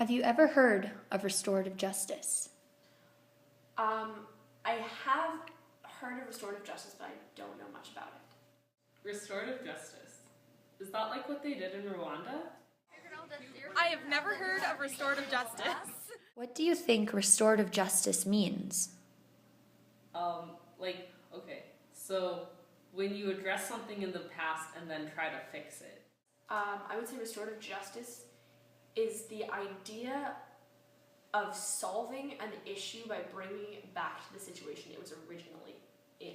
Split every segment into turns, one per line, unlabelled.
Have you ever heard of restorative justice?
I have heard of restorative justice, but I don't know much about it.
Restorative justice. Is that like what they did in Rwanda?
I have never heard of restorative justice.
What do you think restorative justice means?
Okay, so when you address something in the past and then try to fix it.
I would say restorative justice is the idea of solving an issue by bringing it back to the situation it was originally in.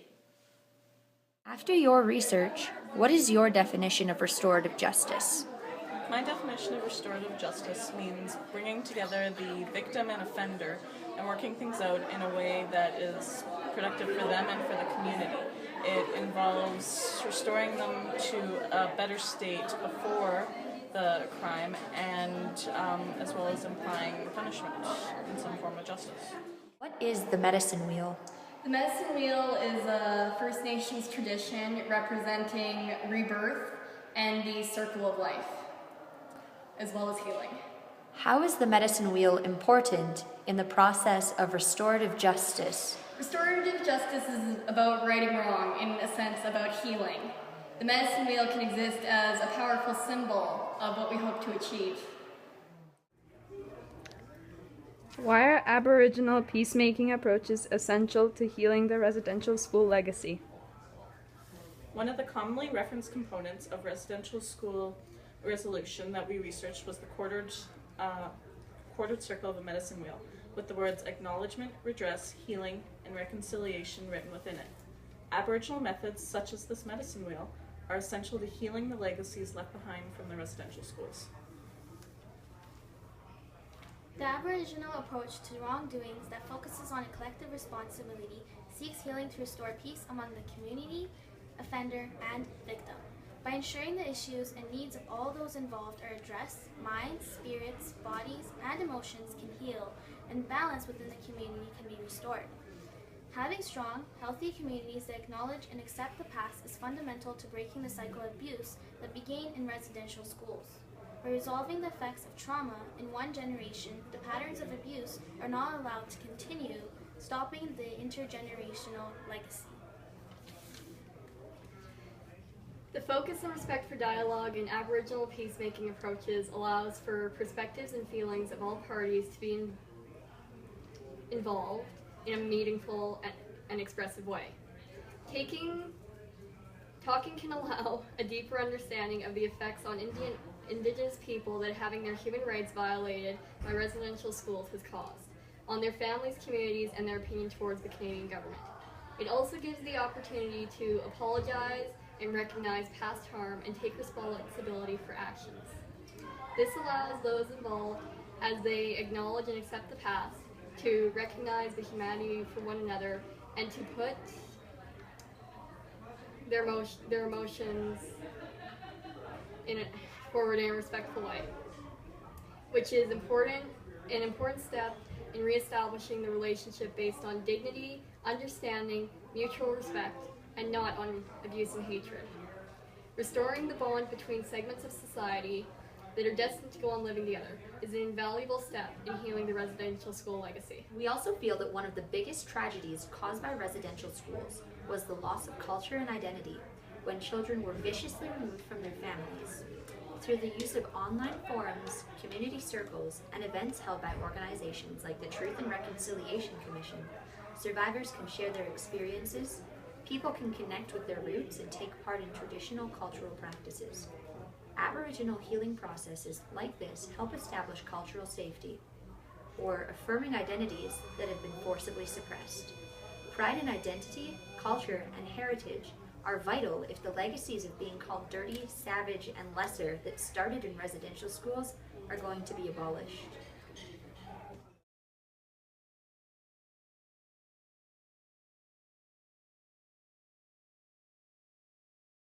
After your research, what is your definition of restorative justice?
My definition of restorative justice means bringing together the victim and offender and working things out in a way that is productive for them and for the community. It involves restoring them to a better state before the crime and as well as implying punishment in some form of justice.
What is the medicine wheel?
The medicine wheel is a First Nations tradition representing rebirth and the circle of life, as well as healing.
How is the medicine wheel important in the process of restorative justice?
Restorative justice is about righting wrong, in a sense about healing. The medicine wheel can exist as a powerful symbol of what we hope to achieve.
Why are Aboriginal peacemaking approaches essential to healing the residential school legacy?
One of the commonly referenced components of residential school resolution that we researched was the quartered circle of a medicine wheel, with the words acknowledgement, redress, healing, and reconciliation written within it. Aboriginal methods such as this medicine wheel are essential to healing the legacies left behind from the residential schools.
The Aboriginal approach to wrongdoings that focuses on a collective responsibility seeks healing to restore peace among the community, offender, and victim. By ensuring the issues and needs of all those involved are addressed, minds, spirits, bodies, and emotions can heal, and balance within the community can be restored. Having strong, healthy communities that acknowledge and accept the past is fundamental to breaking the cycle of abuse that began in residential schools. By resolving the effects of trauma in one generation, the patterns of abuse are not allowed to continue, stopping the intergenerational legacy.
The focus and respect for dialogue in Aboriginal peacemaking approaches allows for perspectives and feelings of all parties to be involved in a meaningful and expressive way. Talking can allow a deeper understanding of the effects on Indigenous people that having their human rights violated by residential schools has caused, on their families, communities, and their opinion towards the Canadian government. It also gives the opportunity to apologize and recognize past harm and take responsibility for actions. This allows those involved, as they acknowledge and accept the past, to recognize the humanity for one another and to put their emotions forward in a respectful way, which is an important step in reestablishing the relationship based on dignity, understanding, mutual respect, and not on abuse and hatred. Restoring the bond between segments of society that are destined to go on living together is an invaluable step in healing the residential school legacy.
We also feel that one of the biggest tragedies caused by residential schools was the loss of culture and identity when children were viciously removed from their families. Through the use of online forums, community circles, and events held by organizations like the Truth and Reconciliation Commission, survivors can share their experiences, people can connect with their roots and take part in traditional cultural practices. Aboriginal healing processes like this help establish cultural safety, or affirming identities that have been forcibly suppressed. Pride in identity, culture, and heritage are vital if the legacies of being called dirty, savage, and lesser that started in residential schools are going to be abolished.